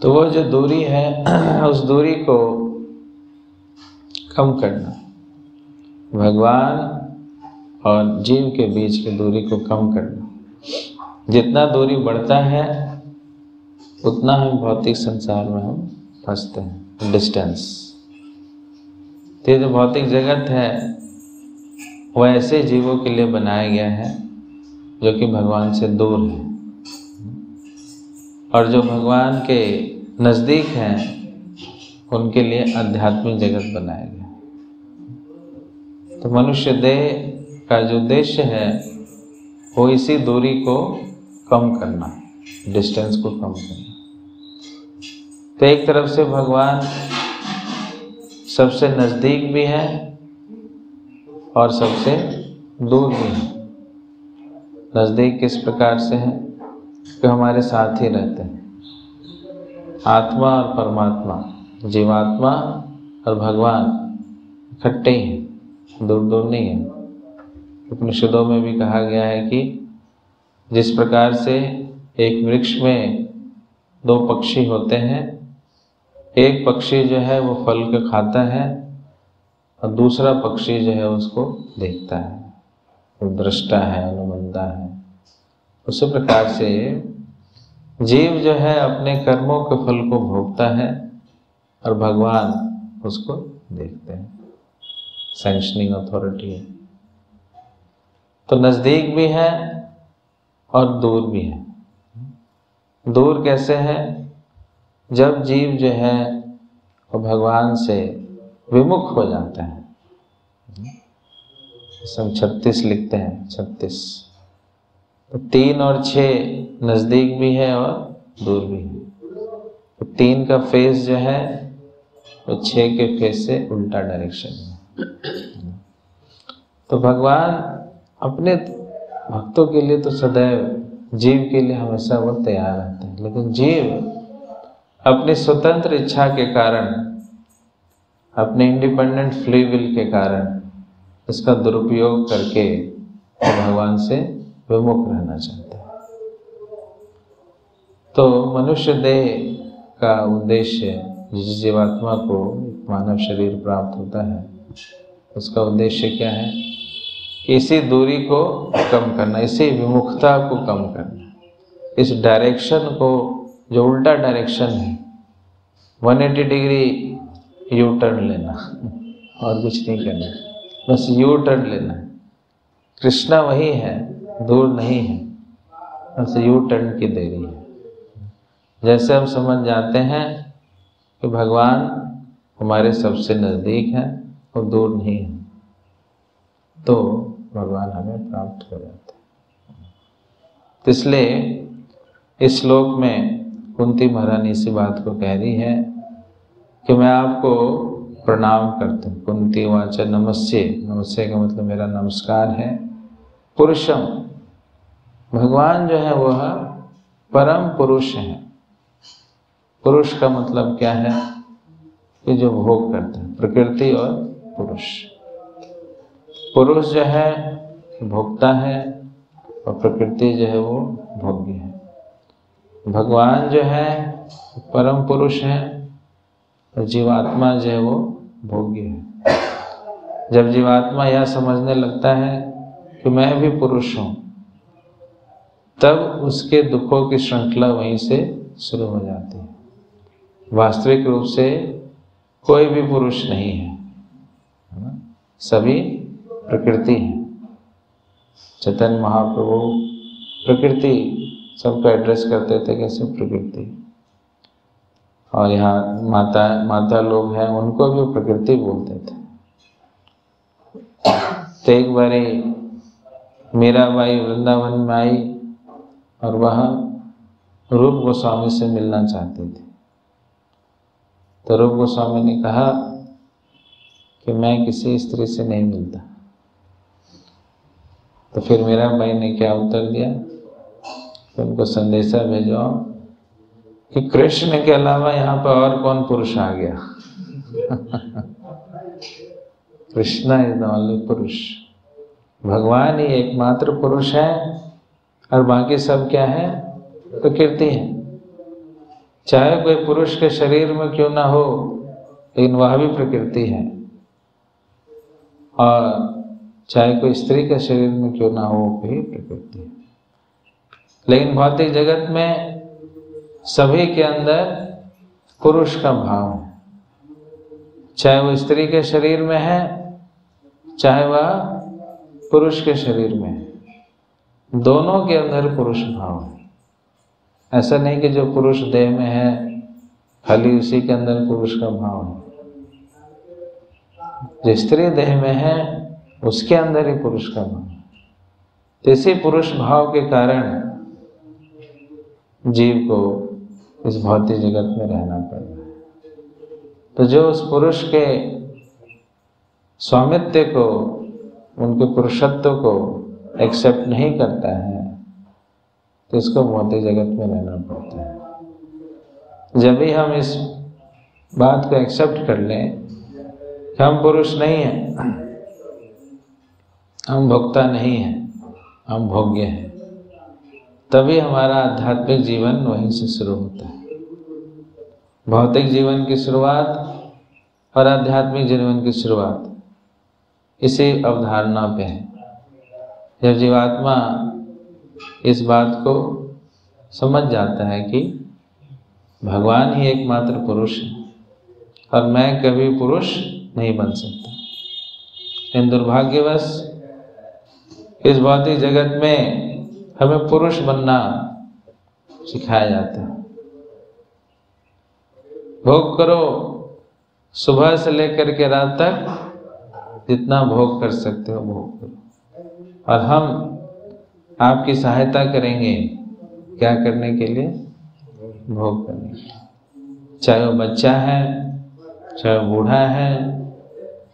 तो वो जो दूरी है उस दूरी को कम करना, भगवान और जीव के बीच की दूरी को कम करना। जितना दूरी बढ़ता है उतना हम भौतिक संसार में हम फंसते हैं, डिस्टेंस। तो ये जो भौतिक जगत है वो ऐसे जीवों के लिए बनाया गया है जो कि भगवान से दूर है, और जो भगवान के नज़दीक हैं उनके लिए आध्यात्मिक जगत बनाया गया। तो मनुष्य देह का जो उद्देश्य है वो इसी दूरी को कम करना, डिस्टेंस को कम करना। तो एक तरफ से भगवान सबसे नज़दीक भी है और सबसे दूर भी है। नज़दीक किस प्रकार से है कि हमारे साथ ही रहते हैं, आत्मा और परमात्मा, जीवात्मा और भगवान इकट्ठे ही हैं, दूर दूर नहीं है। उपनिषदों में भी कहा गया है कि जिस प्रकार से एक वृक्ष में दो पक्षी होते हैं, एक पक्षी जो है वो फल को खाता है और दूसरा पक्षी जो है उसको देखता है, वो दृष्टा है, अनुमंदा है। उसी प्रकार से जीव जो है अपने कर्मों के फल को भोगता है और भगवान उसको देखते हैं, सैंक्शनिंग अथॉरिटी है। तो नज़दीक भी है और दूर भी है। दूर कैसे है? जब जीव जो है वो भगवान से विमुख हो जाता है। हम 36 लिखते हैं, 36। तो 3 और 6 नज़दीक भी है और दूर भी है। तो 3 का फेस जो है वो 6 के फेस से उल्टा डायरेक्शन में। तो भगवान अपने भक्तों के लिए तो सदैव, जीव के लिए हमेशा वो तैयार रहते हैं, लेकिन जीव अपनी स्वतंत्र इच्छा के कारण, अपने इंडिपेंडेंट फ्री विल के कारण इसका दुरुपयोग करके भगवान से विमुख रहना चाहता है। तो मनुष्य देह का उद्देश्य, जिस जीवात्मा को मानव शरीर प्राप्त होता है, उसका उद्देश्य क्या है? इसी दूरी को कम करना, इसी विमुखता को कम करना, इस डायरेक्शन को, जो उल्टा डायरेक्शन है, 180 डिग्री यू टर्न लेना और कुछ नहीं करना, बस यू टर्न लेना। कृष्णा वही है, दूर नहीं है, बस यू टर्न की देरी है। जैसे हम समझ जाते हैं कि भगवान हमारे सबसे नज़दीक है और दूर नहीं है, तो भगवान हमें प्राप्त हो जाते हैं। तो इसलिए इस श्लोक में कुंती महारानी इसी बात को कह रही है कि मैं आपको प्रणाम करती हूँ। कुंती वाच नमस्ये, नमस्ये का मतलब मेरा नमस्कार है। पुरुषम, भगवान जो है वह परम पुरुष है। पुरुष का मतलब क्या है? कि जो भोग करते हैं, प्रकृति और पुरुष। पुरुष जो है भोगता है और प्रकृति जो है वो भोग्य है। भगवान जो है परम पुरुष है और जीवात्मा जो है वो भोग्य है। जब जीवात्मा यह समझने लगता है कि मैं भी पुरुष हूँ, तब उसके दुखों की श्रृंखला वहीं से शुरू हो जाती है। वास्तविक रूप से कोई भी पुरुष नहीं है ना? सभी प्रकृति है। चैतन्य महाप्रभु प्रकृति सबको एड्रेस करते थे, कैसे प्रकृति। और यहाँ माता लोग हैं, उनको भी प्रकृति बोलते थे। तो एक बारी मीराबाई वृंदावन में आई और वह रूप गोस्वामी से मिलना चाहती थी। तो रूप गोस्वामी ने कहा कि मैं किसी स्त्री से नहीं मिलता। तो फिर मीराबाई ने क्या उत्तर दिया? तो उनको संदेशा भेजो कि कृष्ण के अलावा यहाँ पर और कौन पुरुष आ गया। कृष्णा इज द ओनली पुरुष। भगवान ही एकमात्र पुरुष है और बाकी सब क्या है? प्रकृति है। चाहे कोई पुरुष के शरीर में क्यों ना हो, लेकिन वह भी प्रकृति है, और चाहे कोई स्त्री के शरीर में क्यों ना हो, वो भी प्रकृति है। लेकिन भौतिक जगत में सभी के अंदर पुरुष का भाव है, चाहे वो स्त्री के शरीर में है, चाहे वह पुरुष के शरीर में है, दोनों के अंदर पुरुष भाव है। ऐसा नहीं कि जो पुरुष देह में है खाली उसी के अंदर पुरुष का भाव है, जो स्त्री देह में है उसके अंदर ही पुरुष का भाव है। तो इसी पुरुष भाव के कारण जीव को इस भौतिक जगत में रहना पड़ रहा है। तो जो उस पुरुष के स्वामित्व को, उनके पुरुषत्व को एक्सेप्ट नहीं करता है, तो इसको भौतिक जगत में रहना पड़ता है। जब भी हम इस बात को एक्सेप्ट कर लें कि हम पुरुष नहीं हैं, हम भोक्ता नहीं हैं, हम भोग्य हैं, तभी हमारा आध्यात्मिक जीवन वहीं से शुरू होता है। भौतिक जीवन की शुरुआत और आध्यात्मिक जीवन की शुरुआत इसी अवधारणा पे है। जब जीवात्मा इस बात को समझ जाता है कि भगवान ही एकमात्र पुरुष है और मैं कभी पुरुष नहीं बन सकता, लेकिन दुर्भाग्यवश इस भौतिक जगत में हमें पुरुष बनना सिखाया जाता है। भोग करो, सुबह से लेकर के रात तक जितना भोग कर सकते हो भोग करो, और हम आपकी सहायता करेंगे क्या करने के लिए? भोग करने के लिए। चाहे वो बच्चा है, चाहे वो बूढ़ा है,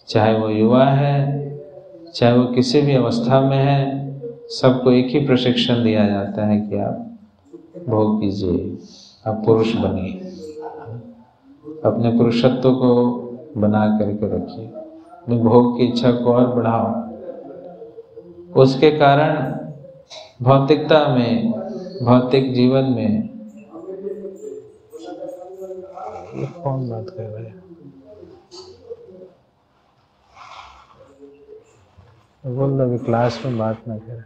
चाहे वो युवा है, चाहे वो किसी भी अवस्था में है, सबको एक ही प्रशिक्षण दिया जाता है कि आप भोग कीजिए, आप पुरुष बनिए, अपने पुरुषत्व को बना करके रखिए, अपने भोग की इच्छा को और बढ़ाओ। उसके कारण भौतिकता में, भौतिक जीवन में, ये कौन बात कर रहा है? बोल दो, अभी क्लास में बात ना करें।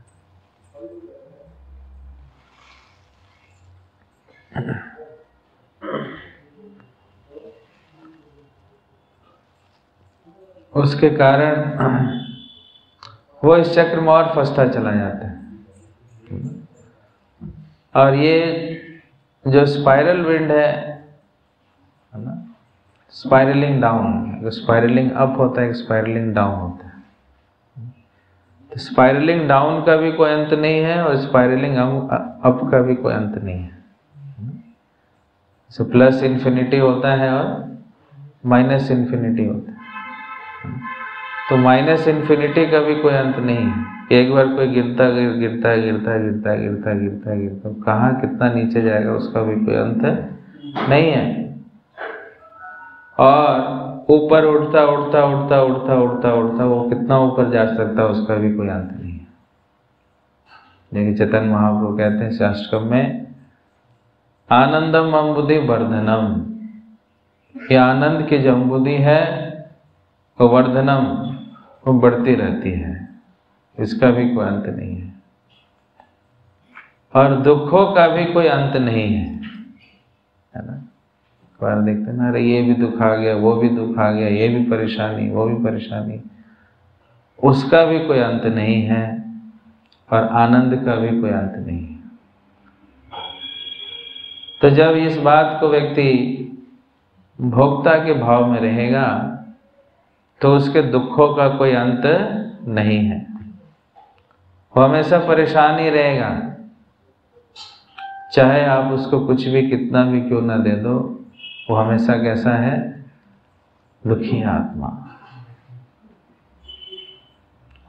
उसके कारण वो इस चक्र में और फंसता चला जाता है। और ये जो स्पाइरल विंड है ना, स्पाइरलिंग डाउन, स्पाइरलिंग अप होता है, स्पाइरलिंग डाउन होता है। तो स्पाइरलिंग डाउन का भी कोई अंत नहीं है और स्पाइरलिंग अप का भी कोई अंत नहीं है। सो प्लस इन्फिनिटी होता है और माइनस इन्फिनिटी होता है। तो माइनस इन्फिनिटी का भी कोई अंत नहीं है। एक बार कोई गिरता गिरता गिरता गिरता गिरता गिरता गिरता कहाँ कितना नीचे जाएगा उसका भी कोई अंत नहीं है। और ऊपर उड़ता उड़ता उड़ता उड़ता उड़ता उड़ता वो कितना ऊपर जा सकता है उसका भी कोई अंत नहीं है। लेकिन चैतन्य महाप्रभु कहते हैं शास्त्रम में, आनंदम अम्बुधि वर्धनम, ये आनंद की जो अम्बुधि है वो वर्धनम, वो बढ़ती रहती है, इसका भी कोई अंत नहीं है। और दुखों का भी कोई अंत नहीं है ना। बार देखते ना, अरे ये भी दुख आ गया, वो भी दुख आ गया, ये भी परेशानी, वो भी परेशानी, उसका भी कोई अंत नहीं है और आनंद का भी कोई अंत नहीं है। तो जब इस बात को व्यक्ति भोक्ता के भाव में रहेगा तो उसके दुखों का कोई अंत नहीं है, वो हमेशा परेशान ही रहेगा। चाहे आप उसको कुछ भी कितना भी क्यों ना दे दो, वो हमेशा कैसा है? दुखी आत्मा,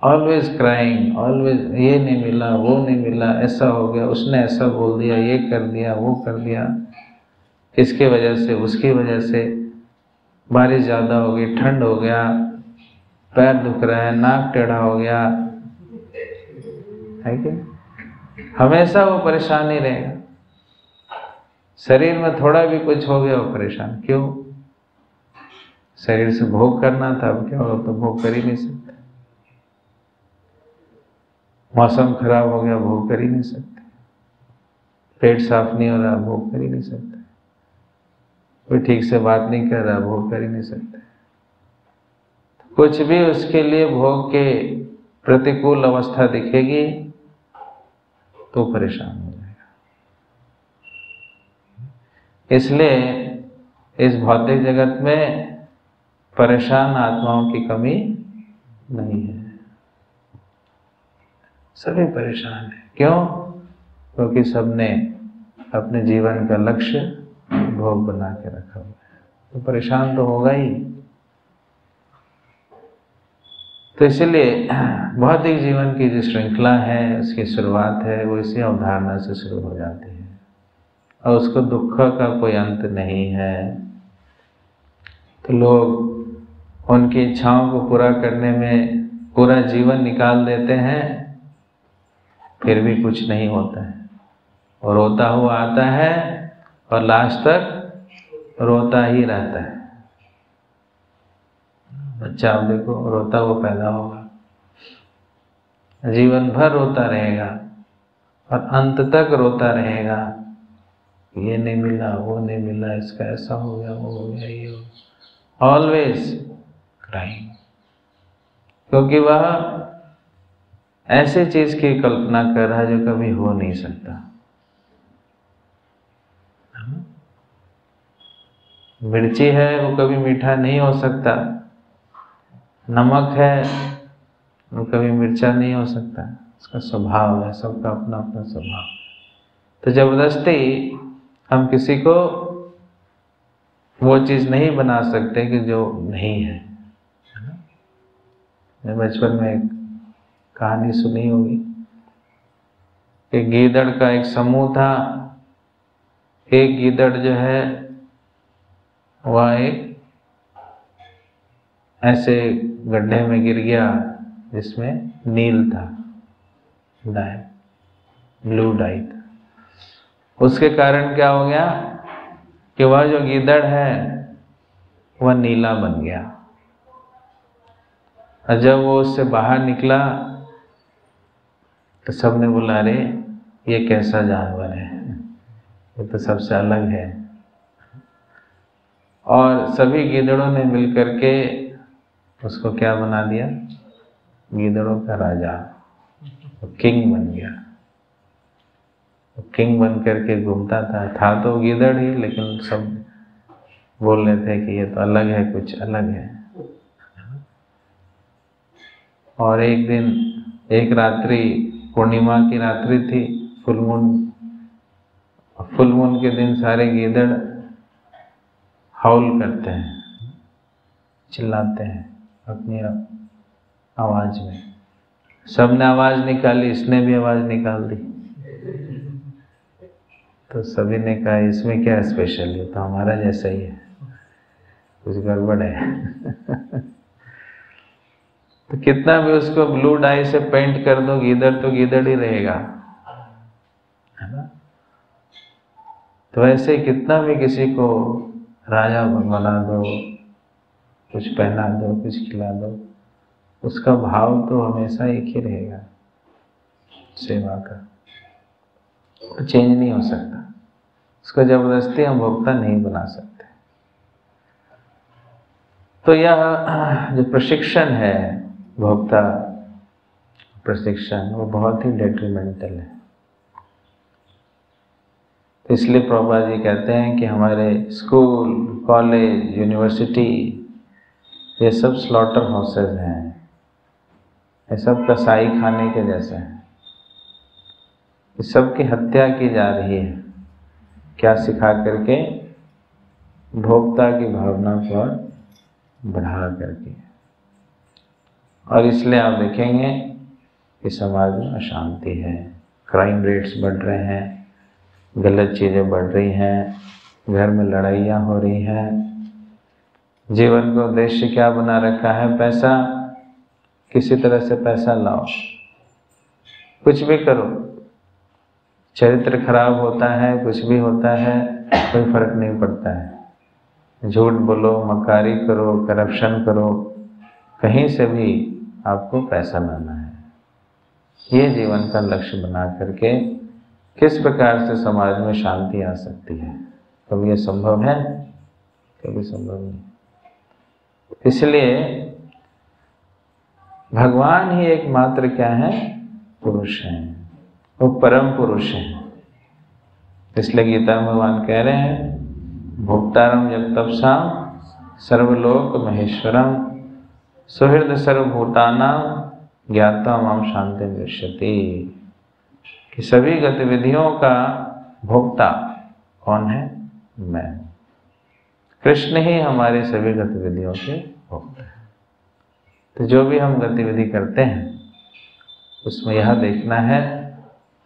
ऑलवेज क्राइंग, ऑलवेज ये नहीं मिला, वो नहीं मिला, ऐसा हो गया, उसने ऐसा बोल दिया, ये कर दिया, वो कर दिया, इसके वजह से, उसकी वजह से, बारिश ज़्यादा हो गई, ठंड हो गया, पैर दुख रहा है, नाक टेढ़ा हो गया, है कि हमेशा वो परेशान ही रहेगा। शरीर में थोड़ा भी कुछ हो गया वो परेशान। क्यों? शरीर से भोग करना था, अब क्या होगा? तो भोग कर ही नहीं सकते। मौसम खराब हो गया, भोग कर ही नहीं सकते। पेट साफ नहीं हो रहा, भोग कर ही नहीं सकते। कोई ठीक से बात नहीं कर रहा, भोग कर ही नहीं सकते। कुछ भी उसके लिए भोग के प्रतिकूल अवस्था दिखेगी तो परेशान हो जाएगा। इसलिए इस भौतिक जगत में परेशान आत्माओं की कमी नहीं है, सभी परेशान है। क्यों? क्योंकि सबने अपने जीवन का लक्ष्य भोग बना के रखा हुआ है, तो परेशान तो होगा ही। तो इसलिए भौतिक जीवन की जो श्रृंखला है, उसकी शुरुआत है, वो इसी अवधारणा से शुरू हो जाती है और उसको दुख का कोई अंत नहीं है। तो लोग उनकी इच्छाओं को पूरा करने में पूरा जीवन निकाल देते हैं, फिर भी कुछ नहीं होता है। और रोता हुआ आता है और लास्ट तक रोता ही रहता है। बच्चा आप देखो, रोता हुआ पैदा होगा, जीवन भर रोता रहेगा और अंत तक रोता रहेगा। ये नहीं मिला, वो नहीं मिला, इसका ऐसा हो गया, वो हो गया, ये हो गया। ऑलवेज क्राइंग, क्योंकि वह ऐसे चीज की कल्पना कर रहा है जो कभी हो नहीं सकता। मिर्ची है, वो कभी मीठा नहीं हो सकता। नमक है, वो कभी मिर्चा नहीं हो सकता। उसका स्वभाव है, सबका अपना अपना स्वभाव। तो जबरदस्ती हम किसी को वो चीज नहीं बना सकते कि जो नहीं है। मैं बचपन में एक कहानी सुनी होगी कि गीदड़ का एक समूह था। एक गीदड़ जो है वह एक ऐसे गड्ढे में गिर गया जिसमें नील था, डाई, ब्लू डाई था। उसके कारण क्या हो गया कि वह जो गीदड़ है वह नीला बन गया। और जब वो उससे बाहर निकला तो सबने बोला, अरे ये कैसा जानवर है, ये तो सबसे अलग है। और सभी गीदड़ों ने मिलकर के उसको क्या बना दिया? गीदड़ों का राजा, किंग बन गया। किंग बन करके घूमता था तो गीदड़ ही, लेकिन सब बोल रहे थे कि ये तो अलग है, कुछ अलग है। और एक दिन, एक रात्रि, पूर्णिमा की रात्रि थी, फुल मून के दिन सारे गीदड़ हाउल करते हैं, चिल्लाते हैं अपनी आवाज में। सबने आवाज निकाली, इसने भी आवाज निकाल दी। तो सभी ने कहा, इसमें क्या स्पेशल है, तो हमारा जैसा ही है, कुछ गड़बड़ है। तो कितना भी उसको ब्लू डाई से पेंट कर दो, गीदड़ तो गीदड़ ही रहेगा, है ना। तो वैसे कितना भी किसी को राजा बना दो, कुछ पहना दो, कुछ खिला दो, उसका भाव तो हमेशा एक ही रहेगा, सेवा का। तो चेंज नहीं हो सकता, उसको जबरदस्ती हम भोक्ता नहीं बना सकते। तो यह जो प्रशिक्षण है, भोक्ता प्रशिक्षण, वो बहुत ही डेट्रीमेंटल है। तो इसलिए प्रभुपाद जी कहते हैं कि हमारे स्कूल, कॉलेज, यूनिवर्सिटी, ये सब स्लॉटर हाउसेज हैं, ये सब कसाई खाने के जैसे हैं। इस सब की हत्या की जा रही है, क्या सिखा करके? भोक्ता की भावना को बढ़ा करके। और इसलिए आप देखेंगे कि समाज में अशांति है, क्राइम रेट्स बढ़ रहे हैं, गलत चीज़ें बढ़ रही हैं, घर में लड़ाइयाँ हो रही हैं। जीवन का उद्देश्य क्या बना रखा है? पैसा, किसी तरह से पैसा लाओ, कुछ भी करो। चरित्र खराब होता है, कुछ भी होता है, कोई फर्क नहीं पड़ता है। झूठ बोलो, मक्कारी करो, करप्शन करो, कहीं से भी आपको पैसा लाना है। ये जीवन का लक्ष्य बना करके किस प्रकार से समाज में शांति आ सकती है? कभी ये संभव है? कभी संभव नहीं। इसलिए भगवान ही एकमात्र क्या है? पुरुष हैं, वो परम पुरुष हैं। इसलिए गीता में भगवान कह रहे हैं, भोक्तारम जब तपसाम सर्वलोक महेश्वरम सुहृद सर्वभूतानां ज्ञाता माम शांति दृश्यते, कि सभी गतिविधियों का भोक्ता कौन है? मैं। कृष्ण ही हमारे सभी गतिविधियों के भोक्ता है। तो जो भी हम गतिविधि करते हैं उसमें यह देखना है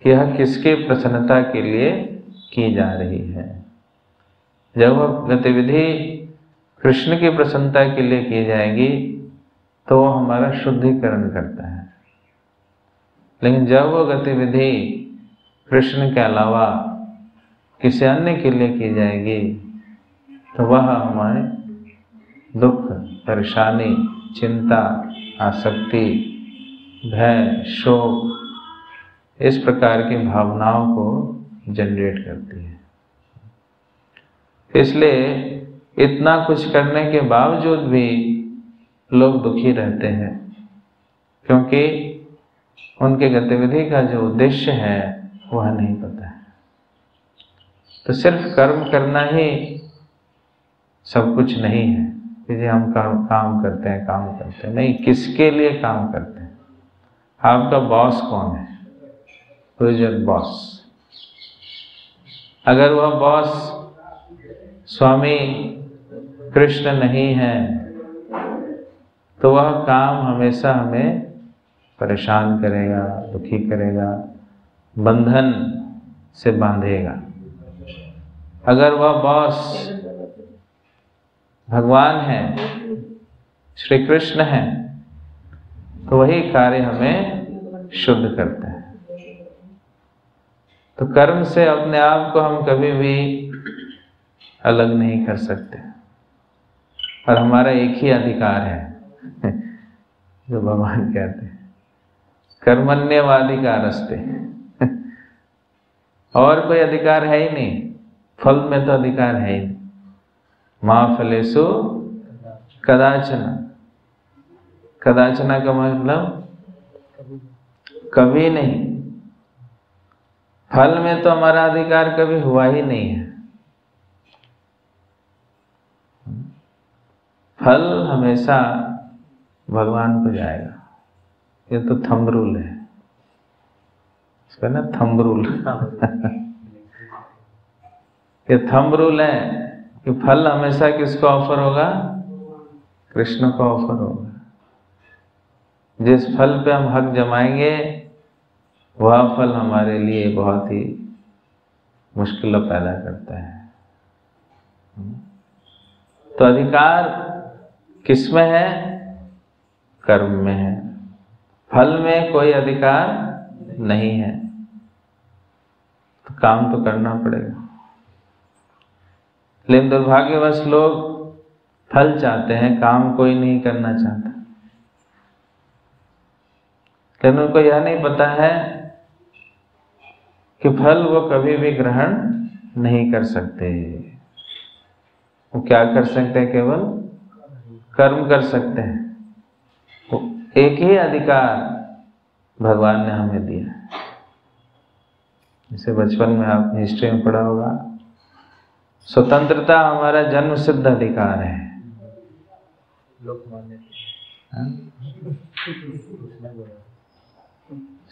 कि यह किसकी प्रसन्नता के लिए की जा रही है। जब वह गतिविधि कृष्ण की प्रसन्नता के लिए की जाएगी तो वो हमारा शुद्धिकरण करता है। लेकिन जब वो गतिविधि कृष्ण के अलावा किसी अन्य के लिए की जाएगी तो वह हमारे दुख, परेशानी, चिंता, आसक्ति, भय, शोक, इस प्रकार की भावनाओं को जनरेट करती है। इसलिए इतना कुछ करने के बावजूद भी लोग दुखी रहते हैं, क्योंकि उनके गतिविधि का जो उद्देश्य है वह नहीं पता है। तो सिर्फ कर्म करना ही सब कुछ नहीं है कि जी हम काम करते हैं, नहीं, किसके लिए काम करते हैं? आपका बॉस कौन है? Who is your boss? अगर वह बॉस स्वामी कृष्ण नहीं है तो वह काम हमेशा हमें परेशान करेगा, दुखी करेगा, बंधन से बांधेगा। अगर वह बॉस भगवान है, श्री कृष्ण है, तो वही कार्य हमें शुद्ध करता है। तो कर्म से अपने आप को हम कभी भी अलग नहीं कर सकते, और हमारा एक ही अधिकार है जो भगवान कहते हैं, कर्मण्यवाधिकारस्ते। और कोई अधिकार है ही नहीं, फल में तो अधिकार है ही नहीं। माँ फलेषु कदाचन, कदाचना का मतलब कभी नहीं। फल में तो हमारा अधिकार कभी हुआ ही नहीं है। फल हमेशा भगवान को जाएगा। ये तो थंब रूल है, इसका ना थंब रूल। ये थंब रूल है कि फल हमेशा किसको ऑफर होगा? कृष्ण को ऑफर होगा। जिस फल पे हम हक जमाएंगे वह फल हमारे लिए बहुत ही मुश्किल पैदा करता है। तो अधिकार किसमें है? कर्म में है। फल में कोई अधिकार नहीं है, तो काम तो करना पड़ेगा। लेकिन दुर्भाग्यवश लोग फल चाहते हैं, काम कोई नहीं करना चाहता। लेकिन उनको यह नहीं पता है कि फल वो कभी भी ग्रहण नहीं कर सकते। वो क्या कर सकते हैं? केवल कर्म कर सकते हैं। वो एक ही अधिकार भगवान ने हमें दिया। जैसे बचपन में आपने हिस्ट्री में पढ़ा होगा, स्वतंत्रता हमारा जन्म सिद्ध अधिकार है।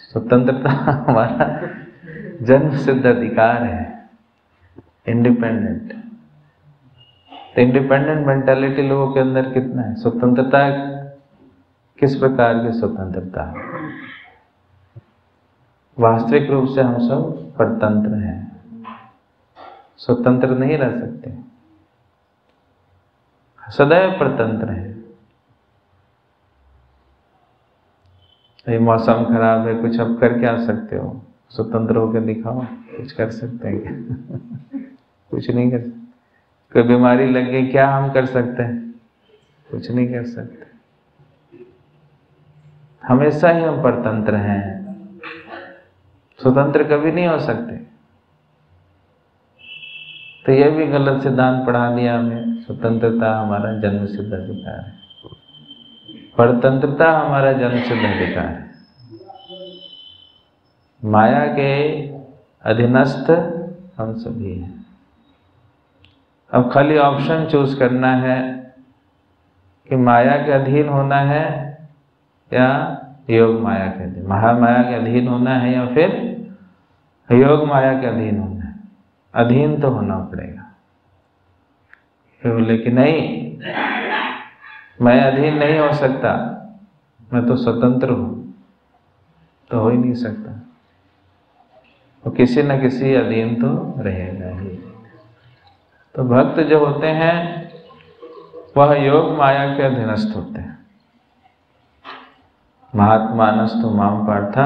स्वतंत्रता हमारा जन्म सिद्ध अधिकार है, इंडिपेंडेंट। तो इंडिपेंडेंट मेंटालिटी लोगों के अंदर कितना है? स्वतंत्रता किस प्रकार की स्वतंत्रता? वास्तविक रूप से हम सब परतंत्र हैं, स्वतंत्र नहीं रह सकते, सदैव परतंत्र है। ये मौसम खराब है, कुछ अब कर क्या सकते हो? स्वतंत्र होकर दिखाओ, कुछ कर सकते हैं क्या? कुछ नहीं कर सकते। कोई बीमारी लग गई, क्या हम कर सकते हैं? कुछ नहीं कर सकते। हमेशा ही हम परतंत्र हैं, स्वतंत्र कभी नहीं हो सकते। तो यह भी गलत सिद्धांत पढ़ा दिया हमें। स्वतंत्रता हमारा जन्मसिद्ध अधिकार है, परतंत्रता हमारा जन्मसिद्ध अधिकार है। माया के अधीनस्थ हम सभी हैं। अब खाली ऑप्शन चूज करना है कि माया के अधीन होना है या योग माया के अधीन, महामाया के अधीन होना है या फिर योग माया के अधीन होना है। अधीन तो होना पड़ेगा। फिर बोले कि नहीं, मैं अधीन नहीं हो सकता, मैं तो स्वतंत्र हूं। तो हो ही नहीं सकता, तो किसी न किसी अधीन तो रहेगा ही। तो भक्त जो होते हैं वह योग माया के अधीनस्थ होते हैं। महात्मानस्तु माम पार्था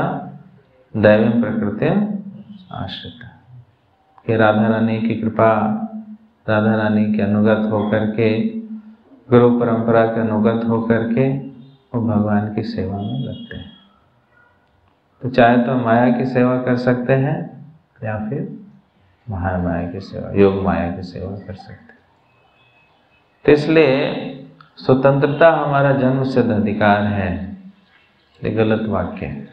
दैवीं प्रकृति आश्रिता। कि राधा रानी की कृपा, राधा रानी के अनुगत होकर के, गुरु परंपरा के अनुगत होकर के वो भगवान की सेवा में लगते हैं। तो चाहे तो माया की सेवा कर सकते हैं या फिर महामाया की सेवा, योग माया की सेवा कर सकते हैं। तो इसलिए स्वतंत्रता हमारा जन्म सिद्ध अधिकार है, ये गलत वाक्य है।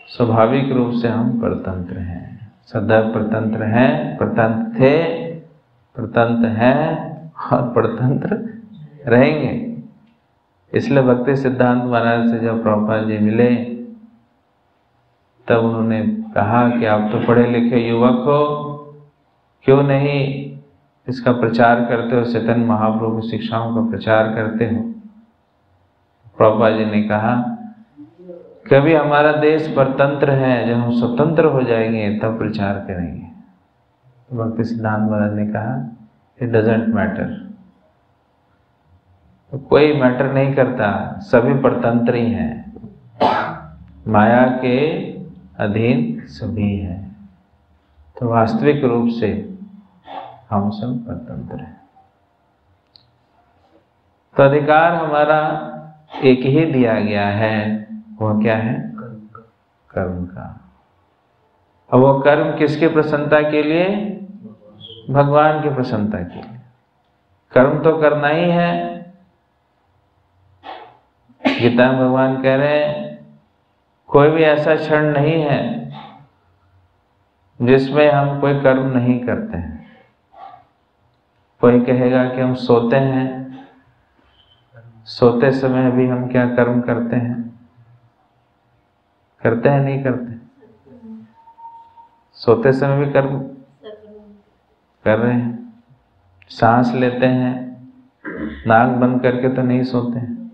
स्वाभाविक रूप से हम परतंत्र हैं, सदैव परतंत्र हैं, परतंत्र थे, परतंत्र हैं और परतंत्र रहेंगे। इसलिए भक्ति सिद्धांत महाराज से जब प्रभुपाद जी मिले तब उन्होंने कहा कि आप तो पढ़े लिखे युवक हो, क्यों नहीं इसका प्रचार करते हो, चैतन्य महाप्रभु की शिक्षाओं का प्रचार करते हो। प्रभुपाद जी ने कहा कभी हमारा देश परतंत्र है, जब हम स्वतंत्र हो जाएंगे तब प्रचार करेंगे। तो भक्ति सिद्धांत महाराज ने कहा इट डजंट मैटर, तो कोई मैटर नहीं करता, सभी परतंत्र ही हैं, माया के अधीन सभी हैं। तो वास्तविक रूप से हम सब परतंत्र हैं। तो अधिकार हमारा एक ही दिया गया है, वह क्या है? कर्म का। अब वो कर्म किसके प्रसन्नता के लिए? भगवान की प्रसन्नता के लिए। कर्म तो करना ही है। गीता में भगवान कह रहे हैं कोई भी ऐसा क्षण नहीं है जिसमें हम कोई कर्म नहीं करते हैं। कोई कहेगा कि हम सोते हैं, सोते समय भी हम क्या कर्म करते हैं? करते हैं नहीं करते? सोते समय भी कर्म कर रहे हैं। सांस लेते हैं, नाक बंद करके तो नहीं सोते हैं,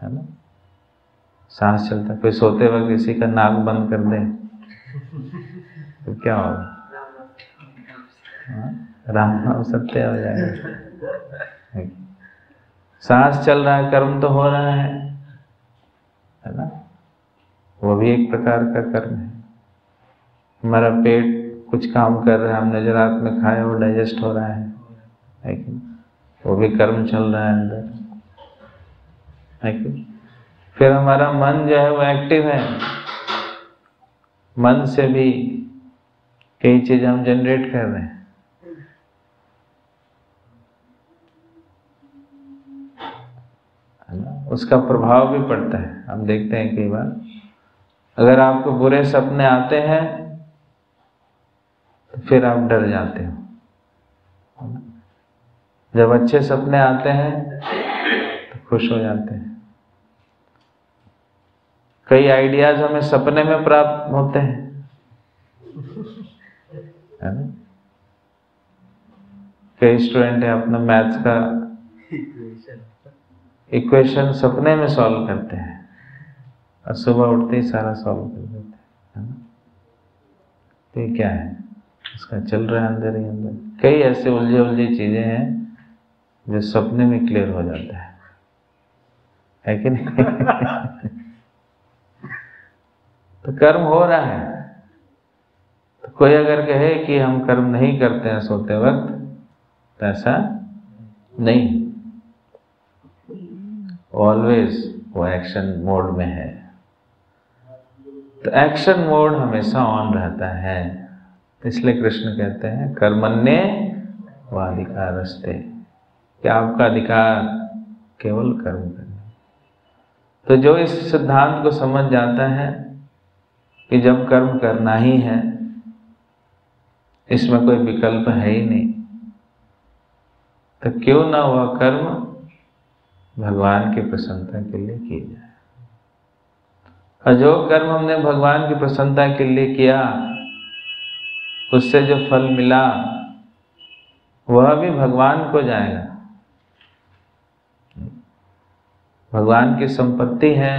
है ना? सांस चलता है, कोई सोते वक्त किसी का नाक बंद कर दे तो क्या होगा? राम नाम सत्य हो जाएगा। सांस चल रहा है, कर्म तो हो रहा है ना? वो भी एक प्रकार का कर्म है। हमारा पेट कुछ काम कर रहा है, हमने जो रात में खाया वो डाइजेस्ट हो रहा है, लेकिन वो भी कर्म चल रहा है अंदर, लेकिन फिर हमारा मन जो है वो एक्टिव है। मन से भी कई चीजें हम जनरेट कर रहे हैं। उसका प्रभाव भी पड़ता है। हम देखते हैं कई बार अगर आपको बुरे सपने आते हैं तो फिर आप डर जाते हो। जब अच्छे सपने आते हैं तो खुश हो जाते हैं। कई आइडियाज हमें सपने में प्राप्त होते हैं, है ना? कई स्टूडेंट है अपना मैथ्स का इक्वेशन सपने में सॉल्व करते हैं और सुबह उठते ही सारा सॉल्व कर देते हैं, है ना? तो ये क्या है? इसका चल रहा है अंदर ही अंदर। कई ऐसे उलझे उलझे चीजें हैं जो सपने में क्लियर हो जाता है कि नहीं? तो कर्म हो रहा है, तो कोई अगर कहे कि हम कर्म नहीं करते हैं सोते वक्त, तो ऐसा नहीं, ऑलवेज वो एक्शन मोड में है। तो एक्शन मोड हमेशा ऑन रहता है, इसलिए कृष्ण कहते हैं कर्मण्ये वाधिकारस्ते, कि आपका अधिकार केवल कर्म करना। तो जो इस सिद्धांत को समझ जाता है कि जब कर्म करना ही है, इसमें कोई विकल्प है ही नहीं, तो क्यों ना वह कर्म भगवान की प्रसन्नता के लिए किया जाए। और जो कर्म हमने भगवान की प्रसन्नता के लिए किया, उससे जो फल मिला वह भी भगवान को जाएगा। भगवान की संपत्ति है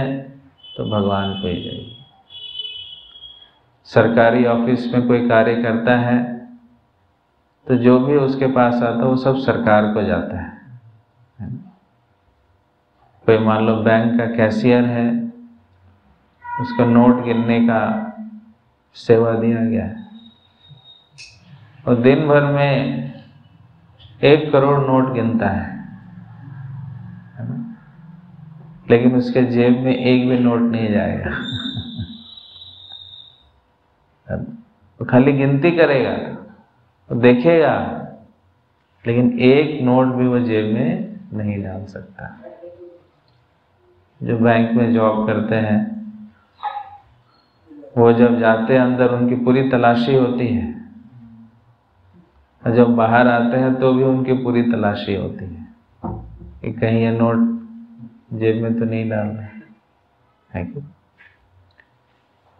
तो भगवान को ही जाएगी। सरकारी ऑफिस में कोई कार्य करता है तो जो भी उसके पास आता है वो सब सरकार को जाता है। कोई मान लो बैंक का कैशियर है, उसको नोट गिनने का सेवा दिया गया है और दिन भर में 1 करोड़ नोट गिनता है, लेकिन उसके जेब में एक भी नोट नहीं जाएगा। तो खाली गिनती करेगा, तो देखेगा, लेकिन एक नोट भी वो जेब में नहीं डाल सकता। जो बैंक में जॉब करते हैं वो जब जाते हैं अंदर, उनकी पूरी तलाशी होती है, और जब बाहर आते हैं तो भी उनकी पूरी तलाशी होती है कि कहीं ये नोट जेब में तो नहीं डालना है कि?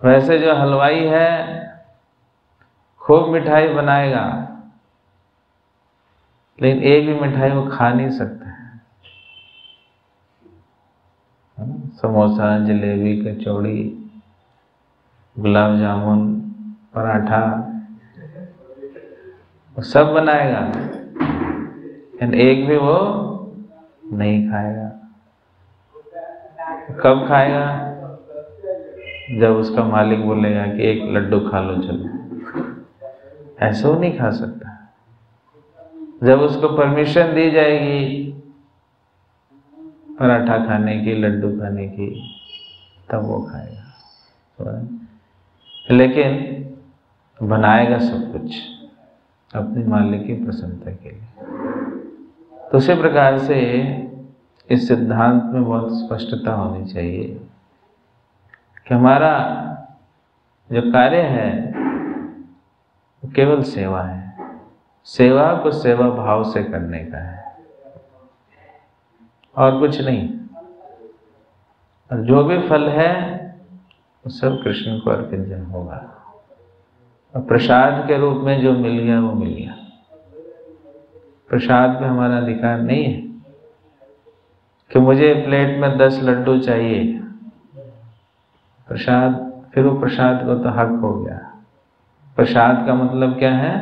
वैसे जो हलवाई है खूब मिठाई बनाएगा, लेकिन एक भी मिठाई वो खा नहीं सकता है। समोसा, जलेबी, कचौड़ी, गुलाब जामुन, पराठा, वो सब बनाएगा, लेकिन एक भी वो नहीं खाएगा। कब खाएगा? जब उसका मालिक बोलेगा कि एक लड्डू खा लो चलो। ऐसे वो नहीं खा सकता। जब उसको परमिशन दी जाएगी पराठा खाने की, लड्डू खाने की, तब वो खाएगा। लेकिन बनाएगा सब कुछ अपने मालिक की प्रसन्नता के लिए। तो उसी प्रकार से इस सिद्धांत में बहुत स्पष्टता होनी चाहिए कि हमारा जो कार्य है वो केवल सेवा है। सेवा को सेवा भाव से करने का है और कुछ नहीं। और जो भी फल है वो सब कृष्ण को अर्पित होगा। और प्रसाद के रूप में जो मिल गया वो मिल गया। प्रसाद में हमारा अधिकार नहीं है कि मुझे प्लेट में 10 लड्डू चाहिए। प्रसाद, फिर वो प्रसाद को तो हक हो गया। प्रसाद का मतलब क्या है?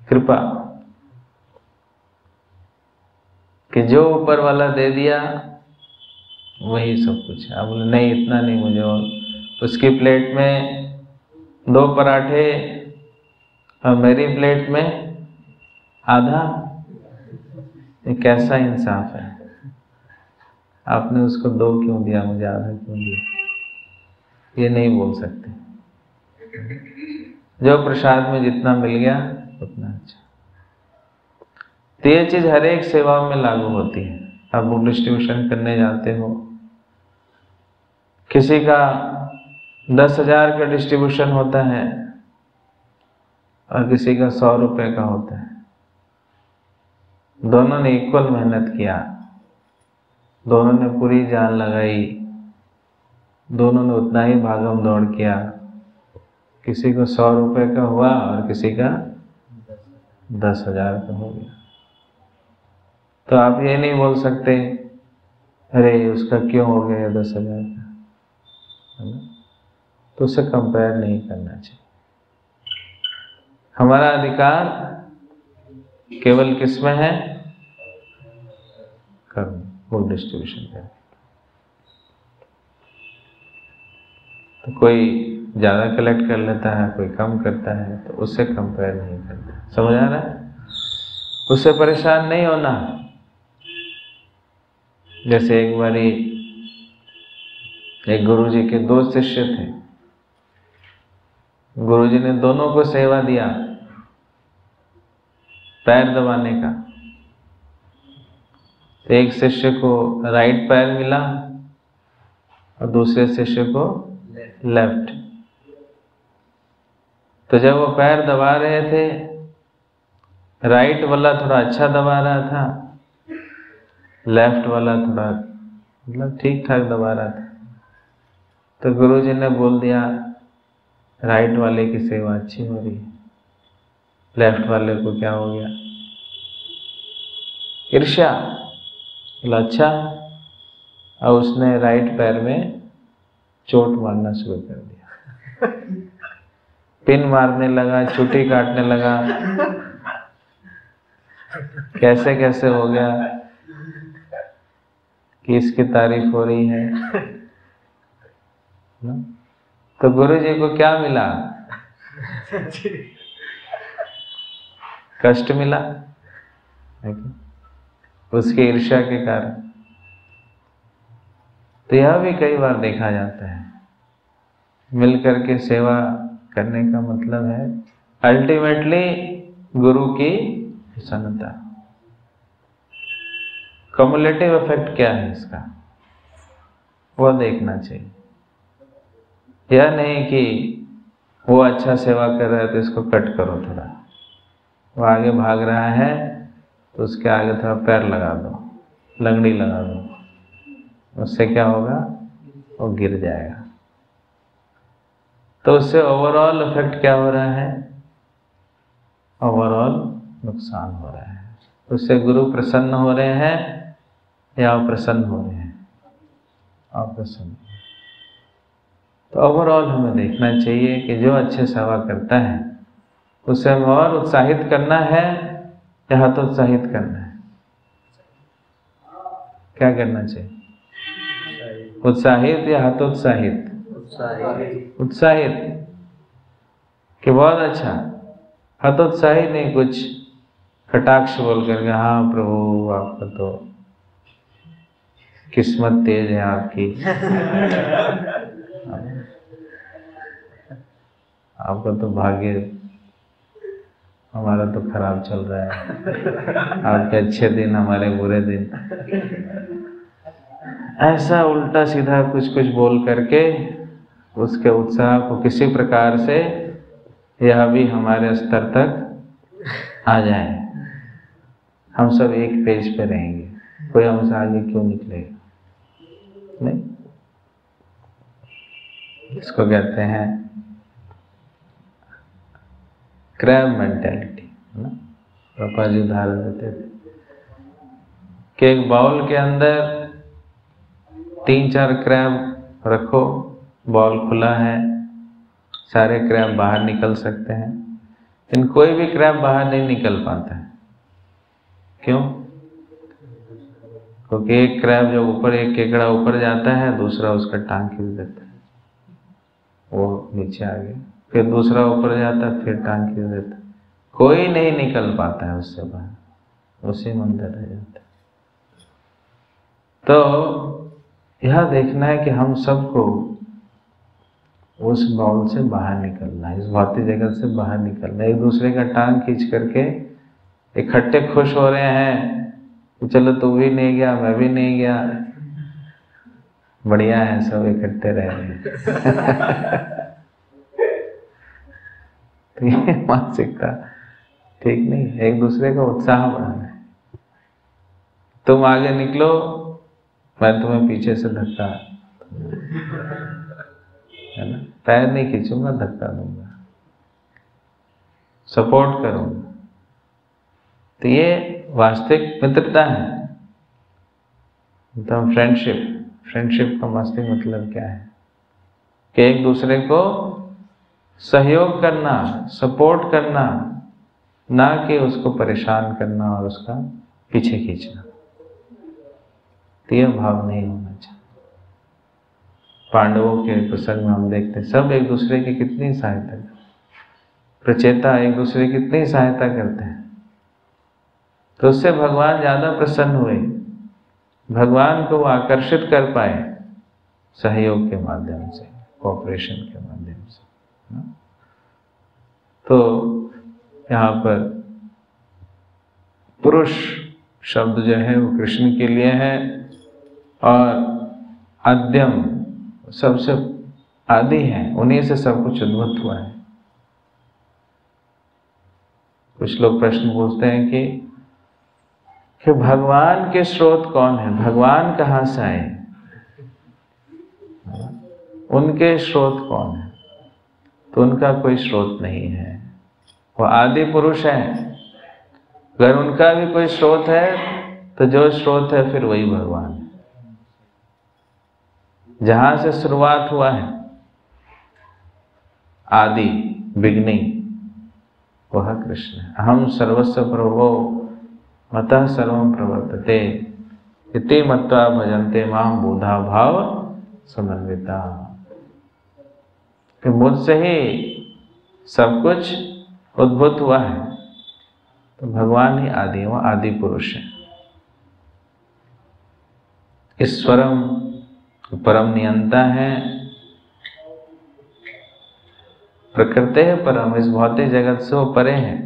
कृपा, कि जो ऊपर वाला दे दिया वही सब कुछ है। अब बोले नहीं, इतना नहीं मुझे, और उसकी प्लेट में 2 पराठे और मेरी प्लेट में आधा। ये कैसा इंसाफ है? आपने उसको 2 क्यों दिया, मुझे आधा क्यों दिया? ये नहीं बोल सकते। जो प्रसाद में जितना मिल गया उतना अच्छा। तो ये चीज हर एक सेवा में लागू होती है। आप बुक डिस्ट्रीब्यूशन करने जाते हो, किसी का 10,000 का डिस्ट्रीब्यूशन होता है और किसी का 100 रुपए का होता है। दोनों ने इक्वल मेहनत किया, दोनों ने पूरी जान लगाई, दोनों ने उतना ही भागम दौड़ किया। किसी को 100 रुपए का हुआ और किसी का 10,000 का हो गया। तो आप ये नहीं बोल सकते अरे उसका क्यों हो गया 10,000 का, तो उससे कंपेयर नहीं करना चाहिए। हमारा अधिकार केवल किसमें है? कर्म, बुक डिस्ट्रीब्यूशन का। तो कोई ज़्यादा कलेक्ट कर लेता है, कोई कम करता है, तो उससे कंपेयर नहीं करता। समझ आ रहा है? उससे परेशान नहीं होना। जैसे एक बारी एक गुरुजी के 2 शिष्य थे। गुरुजी ने दोनों को सेवा दिया पैर दबाने का। तो एक शिष्य को राइट पैर मिला और दूसरे शिष्य को लेफ्ट। तो जब वो पैर दबा रहे थे, राइट वाला थोड़ा अच्छा दबा रहा था, लेफ्ट वाला थोड़ा मतलब ठीक ठाक दबा रहा था। तो गुरुजी ने बोल दिया राइट वाले की सेवा अच्छी हो रही है, लेफ्ट वाले को क्या हो गया? ईर्ष्या। बोला अच्छा। और उसने राइट पैर में चोट मारना शुरू कर दिया, पिन मारने लगा, चुटी काटने लगा, कैसे कैसे हो गया कि इसकी तारीफ हो रही है ना? तो गुरु जी को क्या मिला? कष्ट मिला उसकी ईर्ष्या के कारण। तो यह भी कई बार देखा जाता है। मिलकर के सेवा करने का मतलब है अल्टीमेटली गुरु की प्रसन्नता। कम्युलेटिव इफेक्ट क्या है इसका, वो देखना चाहिए। यह नहीं कि वो अच्छा सेवा कर रहा है तो इसको कट करो थोड़ा, वो आगे भाग रहा है तो उसके आगे थोड़ा पैर लगा दो, लंगड़ी लगा दो, उससे क्या होगा? वो गिर जाएगा। तो उससे ओवरऑल इफेक्ट क्या हो रहा है? ओवरऑल नुकसान हो रहा है। उससे गुरु प्रसन्न हो रहे हैं या अप्रसन्न हो रहे हैं? अप्रसन्न। तो ओवरऑल हमें देखना चाहिए कि जो अच्छे सेवा करता है उसे हमें और उत्साहित करना है या हतोत्साहित करना है? क्या करना चाहिए? उत्साहित या हतोत्साहित? उत्साहित कि बहुत अच्छा। हतोत्साहित नहीं कुछ कटाक्ष बोल करके हाँ प्रभु आपका तो किस्मत तेज है आपकी, आपका तो भाग्य, हमारा तो खराब चल रहा है, आपके अच्छे दिन हमारे बुरे दिन। ऐसा उल्टा सीधा कुछ कुछ बोल करके उसके उत्साह को किसी प्रकार से यह भी हमारे स्तर तक आ जाए, हम सब एक पेज पे रहेंगे, कोई हमसे आगे क्यों निकलेगा? नहीं, इसको कहते हैं क्रैब मेंटेलिटी है ना। पापा जी उदाहरण देते थे कि एक बाउल के अंदर 3-4 क्रैब रखो, बाउल खुला है, सारे क्रैब बाहर निकल सकते हैं, लेकिन कोई भी क्रैब बाहर नहीं निकल पाता है। क्यों? क्योंकि एक क्रैब जब ऊपर, एक केकड़ा ऊपर जाता है, दूसरा उसका टांग खींच देता है, वो नीचे आ गया, फिर दूसरा ऊपर जाता है, फिर टांग खींच देता है, कोई नहीं निकल पाता है उससे बाहर, उसी में अंदर रह जाता है। तो यह देखना है कि हम सबको उस बाउल से बाहर निकलना है, इस भौतिक जगत से बाहर निकलना है। एक दूसरे का टांग खींच करके इकट्ठे खुश हो रहे हैं कि चलो तू भी नहीं गया, मैं भी नहीं गया, बढ़िया है, सब इकट्ठे रह रहे हैं। तो ये मानसिकता ठीक नहीं, एक दूसरे का उत्साह बढ़ाना है। तुम आगे निकलो, मैं तुम्हें पीछे से धक्का, है ना, पैर नहीं खींचूंगा, धक्का दूंगा, सपोर्ट करूंगा। तो ये वास्तविक मित्रता है, मतलब फ्रेंडशिप का वास्तविक मतलब क्या है? कि एक दूसरे को सहयोग करना, सपोर्ट करना, ना कि उसको परेशान करना और उसका पीछे खींचना। तो यह भाव नहीं होना चाहिए। पांडवों के प्रसंग में हम देखते हैं सब एक दूसरे की कितनी सहायता करते, प्रचेता एक दूसरे की कितनी सहायता करते हैं। तो उससे भगवान ज्यादा प्रसन्न हुए, भगवान को वो आकर्षित कर पाए सहयोग के माध्यम से, कोऑपरेशन के माध्यम से। तो यहाँ पर पुरुष शब्द जो है वो कृष्ण के लिए है, और आद्यम सबसे आदि है, उन्हीं से सब कुछ उद्भूत हुआ है। कुछ लोग प्रश्न पूछते हैं कि भगवान के स्रोत कौन है, भगवान कहाँ से आए, उनके स्रोत कौन है? तो उनका कोई स्रोत नहीं है, वो आदि पुरुष है। अगर उनका भी कोई स्रोत है तो जो स्रोत है फिर वही भगवान है। जहां से शुरुआत हुआ है आदि बिगनिंग, वह कृष्ण है। अहम सर्वस्व प्रभो मतः सर्वं प्रवर्तते इति मत्वा भजन्ते मां बुधा भाव समन्विता। कि मुझसे ही सब कुछ उद्भूत हुआ है, तो भगवान ही आदि है, वह आदि पुरुष है। ईश्वरम परम नियंता है, प्रकृति है परम, इस भौतिक जगत से वो परे हैं,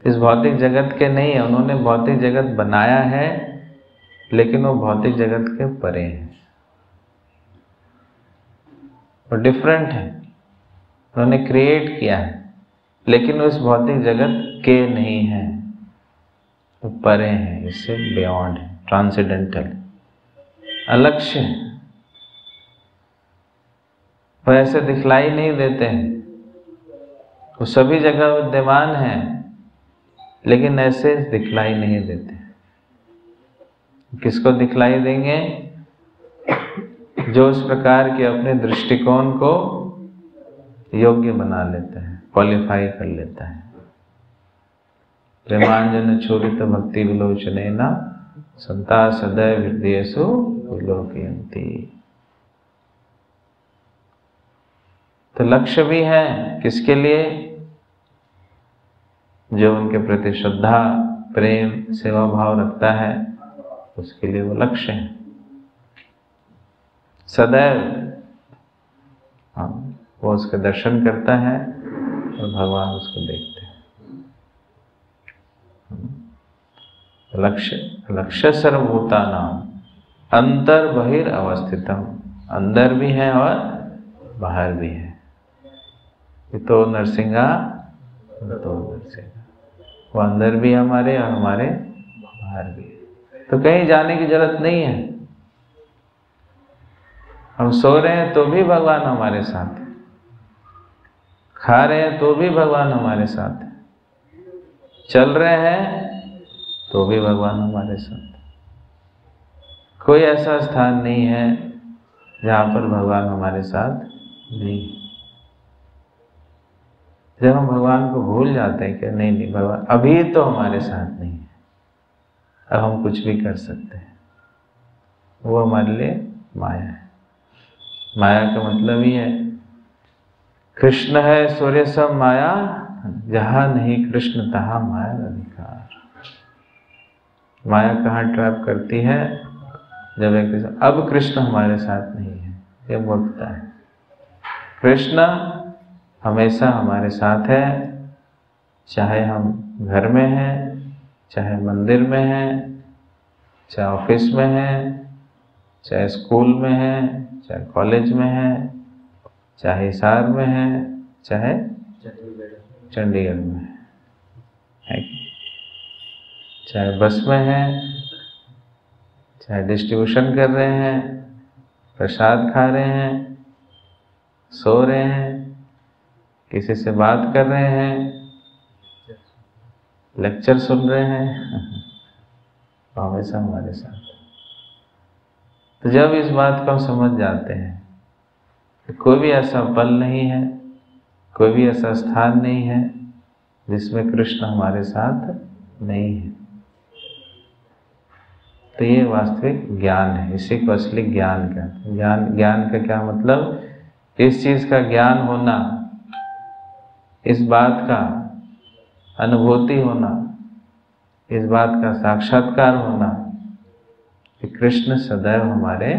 इस भौतिक जगत के नहीं है। उन्होंने भौतिक जगत बनाया है लेकिन वो भौतिक जगत के परे हैं, वो डिफरेंट है। उन्होंने क्रिएट किया है लेकिन वो इस भौतिक जगत के नहीं है, वो परे हैं, इससे बियॉन्ड है, ट्रांसेंडेंटल, अलक्ष्य है। वो ऐसे दिखलाई नहीं देते हैं, वो सभी जगह विद्यमान है लेकिन ऐसे दिखलाई नहीं देते। किसको दिखलाई देंगे? जो इस प्रकार के अपने दृष्टिकोण को योग्य बना लेता है, क्वालिफाई कर लेता है। प्रेमांजन छोरित भक्ति विलोचनेन संता सदैव हृदयेषु विलोकयन्ति। तो लक्ष्य भी है किसके लिए? जो उनके प्रति श्रद्धा, प्रेम, सेवा भाव रखता है, उसके लिए वो लक्ष्य है। सदैव वो उसके दर्शन करता है और भगवान उसको देखते हैं। लक्ष्य सर्वभूतानां अंतर बहिर अवस्थितम, अंदर भी है और बाहर भी है। तो नरसिंहा तो नरसिंहा, वो अंदर भी हमारे और हमारे बाहर भी है। तो कहीं जाने की जरूरत नहीं है। हम सो रहे हैं तो भी भगवान हमारे साथ है, खा रहे हैं तो भी भगवान हमारे साथ है, चल रहे हैं तो भी भगवान हमारे साथ है। कोई ऐसा स्थान नहीं है जहाँ पर भगवान हमारे साथ नहीं है। जब हम भगवान को भूल जाते हैं कि नहीं भगवान अभी तो हमारे साथ नहीं है, अब हम कुछ भी कर सकते हैं, वो हमारे लिए माया है। माया का मतलब ही है, कृष्ण है सूर्य सम माया, जहाँ नहीं कृष्ण तहाँ माया अधिकार। माया कहाँ ट्रैप करती है? जब एक अब कृष्ण हमारे साथ नहीं है, ये मूर्खता है। कृष्ण हमेशा हमारे साथ है, चाहे हम घर में हैं, चाहे मंदिर में हैं, चाहे ऑफिस में हैं, चाहे स्कूल में हैं, चाहे कॉलेज में हैं, चाहे हिसार में हैं, चाहे चंडीगढ़ में है, चाहे बस में हैं, चाहे डिस्ट्रीब्यूशन कर रहे हैं, प्रसाद खा रहे हैं, सो रहे हैं, किसी से बात कर रहे हैं, लेक्चर सुन रहे हैं, तो हमेशा हमारे साथ। तो जब इस बात को हम समझ जाते हैं कि कोई भी ऐसा पल नहीं है, कोई भी ऐसा स्थान नहीं है जिसमें कृष्ण हमारे साथ नहीं है, तो ये वास्तविक ज्ञान है, इसी को असली ज्ञान कहते हैं। ज्ञान का क्या मतलब? इस चीज का ज्ञान होना, इस बात का अनुभूति होना, इस बात का साक्षात्कार होना कि कृष्ण सदैव हमारे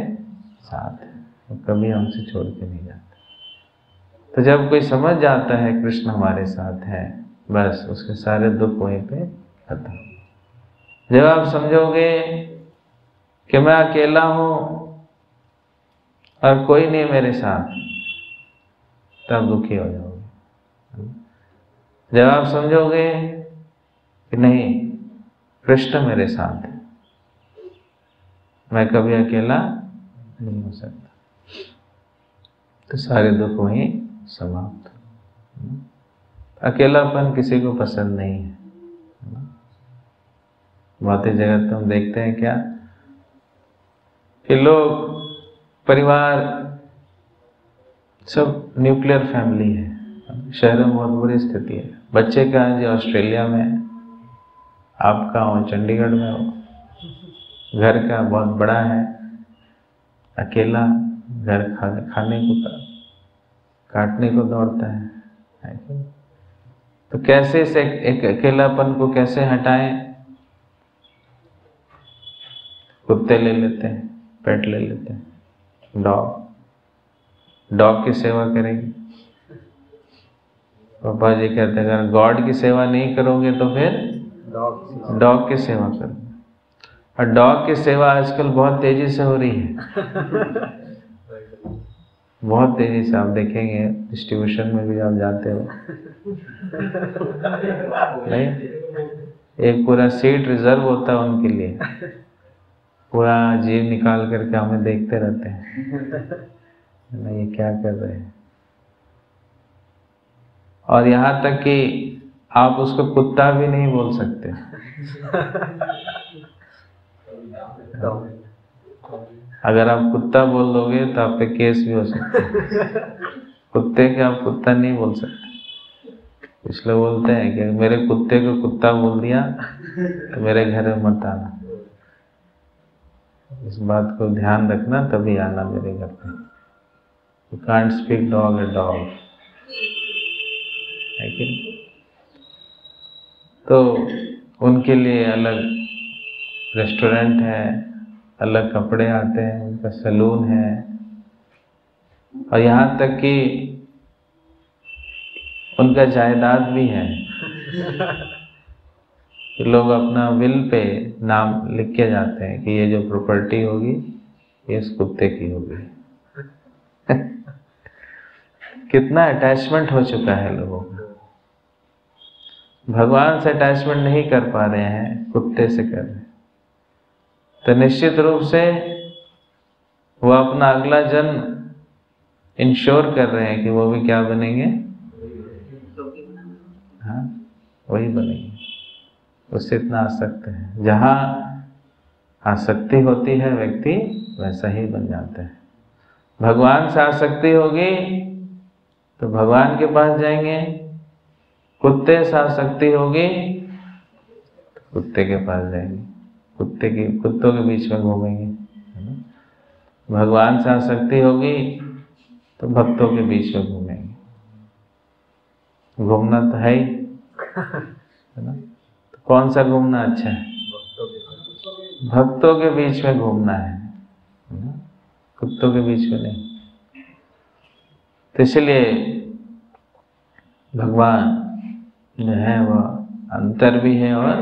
साथ है, वो कभी हमसे छोड़ के नहीं जाते। तो जब कोई समझ जाता है कृष्ण हमारे साथ है, बस उसके सारे दुख वहीं पे खत्म। जब आप समझोगे कि मैं अकेला हूं और कोई नहीं मेरे साथ, तब दुखी हो जाओगे। जब आप समझोगे कि नहीं, कृष्ण मेरे साथ है, मैं कभी अकेला नहीं हो सकता, तो सारे दुख वहीं समाप्त। अकेलापन किसी को पसंद नहीं है। भौतिक जगत में हम देखते हैं क्या कि लोग, परिवार सब न्यूक्लियर फैमिली है। शहरों में बहुत बुरी स्थिति है। बच्चे का जी ऑस्ट्रेलिया में, आप कहाँ हो? चंडीगढ़ में हो। घर का बहुत बड़ा है, अकेला घर खाने को काटने को दौड़ता है। तो कैसे इस एक अकेलापन को कैसे हटाएं? कुत्ते ले लेते हैं, पेट ले लेते हैं, डॉग की सेवा करेंगे। पापा जी कहते हैं अगर गॉड की सेवा नहीं करोगे तो फिर डॉग की सेवा करो। और डॉग की सेवा आजकल बहुत तेजी से हो रही है। बहुत तेजी से आप देखेंगे, डिस्ट्रीब्यूशन में भी आप जाते हो, नहीं, एक पूरा सीट रिजर्व होता है उनके लिए, पूरा जीव निकाल करके हमें देखते रहते हैं ना, ये क्या कर रहे हैं। और यहाँ तक कि आप उसको कुत्ता भी नहीं बोल सकते। अगर आप कुत्ता बोल दोगे तो आप पे केस भी हो सकता है। कुत्ते के आप कुत्ता नहीं बोल सकते। इसलिए बोलते हैं कि मेरे कुत्ते को कुत्ता बोल दिया तो मेरे घर में मत आना। इस बात को ध्यान रखना, तभी आना मेरे घर पे। You can't speak dog a dog, है कि नहीं? तो उनके लिए अलग रेस्टोरेंट है, अलग कपड़े आते हैं, उनका सैलून है, और यहाँ तक कि उनका जायदाद भी है कि लोग अपना विल पे नाम लिख के जाते हैं कि ये जो प्रॉपर्टी होगी ये इस कुत्ते की होगी। कितना अटैचमेंट हो चुका है लोगों का। भगवान से अटैचमेंट नहीं कर पा रहे हैं, कुत्ते से कर रहे हैं। तो निश्चित रूप से वो अपना अगला जन्म इंश्योर कर रहे हैं कि वो भी क्या बनेंगे? हाँ, वही बनेंगे। उससे इतना आसक्त है। जहाँ आसक्ति होती है व्यक्ति वैसा ही बन जाता है। भगवान से आसक्ति होगी तो भगवान के पास जाएंगे, कुत्ते से आसक्ति होगी तो कुत्ते के पास जाएंगे, कुत्तों के बीच में घूमेंगे। भगवान से आसक्ति होगी तो भक्तों के बीच में घूमेंगे। घूमना तो है ही, है ना? तो कौन सा घूमना अच्छा है? भक्तों के बीच में घूमना है, कुत्तों के बीच में नहीं। तो इसलिए भगवान जो है वह अंतर भी है और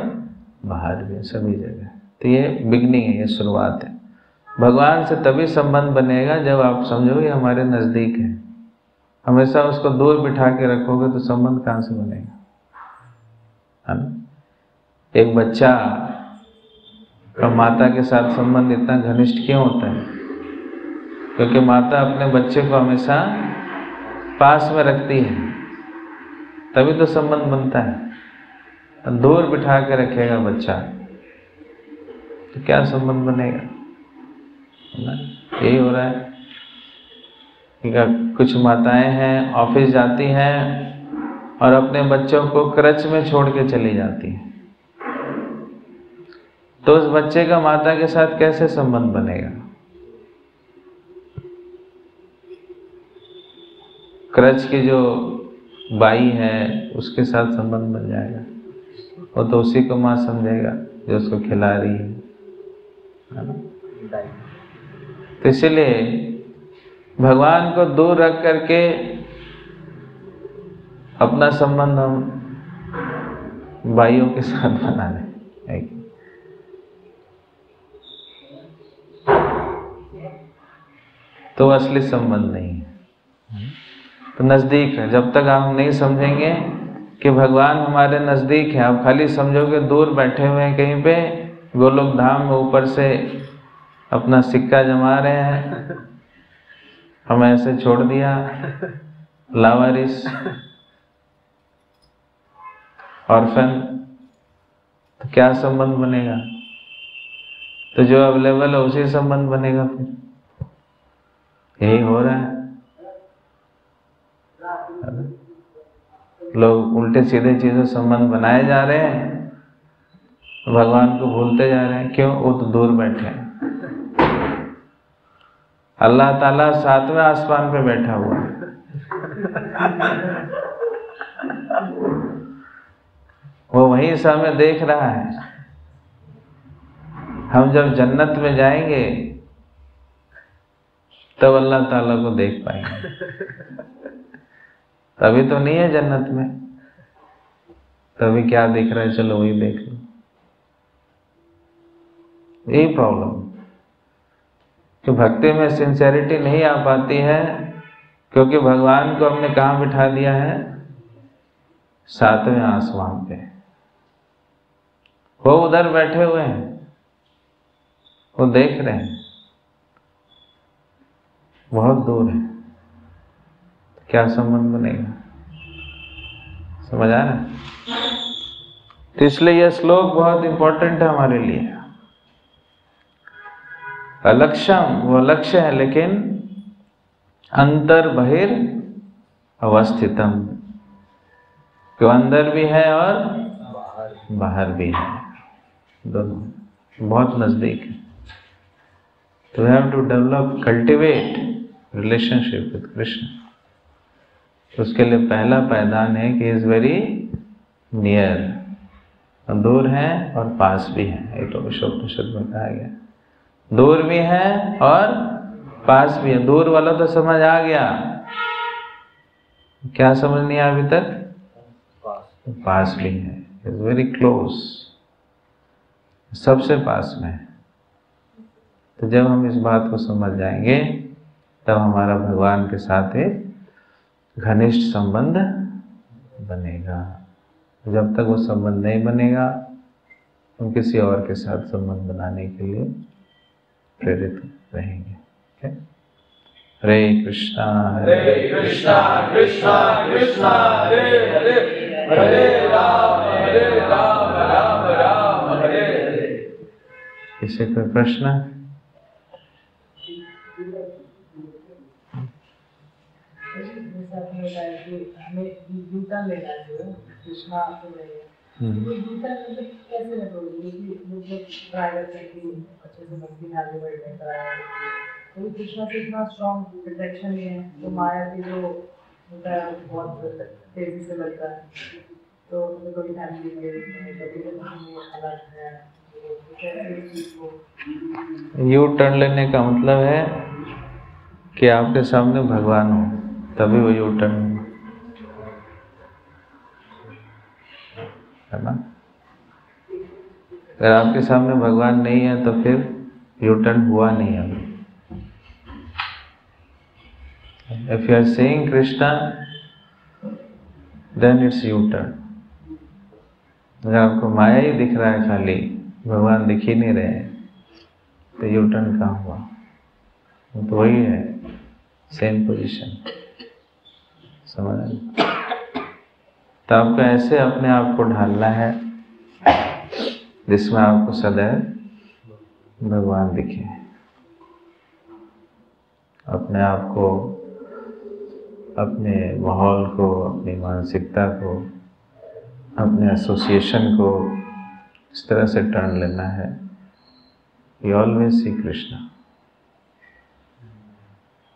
बाहर भी है, सभी जगह। तो ये बिगनिंग है, ये शुरुआत है। भगवान से तभी संबंध बनेगा जब आप समझोगे हमारे नजदीक है। हमेशा उसको दूर बिठा के रखोगे तो संबंध कहाँ से बनेगा, है ना? एक बच्चा का माता के साथ संबंध इतना घनिष्ठ क्यों होता है? क्योंकि माता अपने बच्चे को हमेशा पास में रखती है, तभी तो संबंध बनता है। दूर बिठा के रखेगा बच्चा तो क्या संबंध बनेगा? यही हो रहा है कि कुछ माताएं हैं, ऑफिस जाती हैं और अपने बच्चों को क्रच में छोड़ के चली जाती हैं। तो उस बच्चे का माता के साथ कैसे संबंध बनेगा? क्रच की जो बाई है उसके साथ संबंध बन जाएगा, वो तो उसी को माँ समझेगा जो उसको खिला रही है ना? तो इसलिए भगवान को दूर रख करके अपना संबंध हम भाइयों के साथ बना लें, तो असली संबंध नहीं है। तो नजदीक है, जब तक आप नहीं समझेंगे कि भगवान हमारे नजदीक है, आप खाली समझोगे दूर बैठे हुए हैं कहीं पे गोलोक धाम में, ऊपर से अपना सिक्का जमा रहे हैं, हमें ऐसे छोड़ दिया लावारिस ऑर्फन, तो क्या संबंध बनेगा? तो जो अवेलेबल है उसी संबंध बनेगा। फिर यही हो रहा है, लोग उल्टे सीधे चीजों संबंध बनाए जा रहे हैं, भगवान को भूलते जा रहे हैं। क्यों? वो तो दूर बैठे हैं। अल्लाह ताला 7वें आसमान पे बैठा हुआ है। वो वहीं से हमें देख रहा है। हम जब जन्नत में जाएंगे तब अल्लाह ताला को देख पाएंगे, तभी तो नहीं है जन्नत में। तभी क्या दिख रहा है, चलो वही देख लो। यही प्रॉब्लम कि भक्ति में सिंसेरिटी नहीं आ पाती है, क्योंकि भगवान को हमने कहाँ बिठा दिया है? 7वें आसमान पे। वो उधर बैठे हुए हैं, वो देख रहे हैं, बहुत दूर है। क्या संबंध बनेगा? समझ आ रहा है? तो इसलिए यह श्लोक बहुत इंपॉर्टेंट है हमारे लिए। अलक्ष्यम वो लक्ष्य है, लेकिन अंतर बहिर अवस्थितम, तो अंदर भी है और बाहर भी है, दोनों बहुत नजदीक है। तो we have to develop, cultivate relationship with Krishna. तो उसके लिए पहला पायदान है कि इज वेरी नियर, दूर है और पास भी है। एक तो उपनिषद में कहा गया, दूर भी है और पास भी है। दूर वाला तो समझ आ गया, क्या समझ नहीं आया अभी तक? पास भी है, इज वेरी क्लोज, सबसे पास में है। तो जब हम इस बात को समझ जाएंगे तब हमारा भगवान के साथ एक घनिष्ठ संबंध बनेगा। जब तक वो संबंध नहीं बनेगा, हम किसी और के साथ संबंध बनाने के लिए प्रेरित रहेंगे। हरे कृष्णा कृष्णा कृष्णा हरे हरे, हरे राम राम राम हरे हरे। किसी कोई प्रश्न? हमें जूता लेना जो है कृष्णा कैसे ड्राइवर अच्छे से भक्ति आगे बढ़ने का है, तो कृष्णा से इतना स्ट्रॉन्ग प्रोटेक्शन है, तो माया की जो होता है बहुत तेजी से बढ़ता है। तो कभी फैमिली में अलग है। यू टर्न लेने का मतलब है कि आपके सामने भगवान हो, तभी वो यू टर्न है ना। अगर आपके सामने भगवान नहीं है तो फिर यू टर्न हुआ नहीं है। If you are seeing Krishna, then it's U turn. अगर आपको माया ही दिख रहा है, खाली भगवान दिख ही नहीं रहे, तो यू टर्न कहाँ हुआ? तो वही है, सेम पोजीशन। समझ रहे? तो आपको ऐसे अपने आप को ढालना है जिसमें आपको सदैव भगवान दिखे। अपने आप को, अपने माहौल को, अपनी मानसिकता को, अपने एसोसिएशन को इस तरह से टर्न लेना है यू ऑलवेज सी कृष्णा,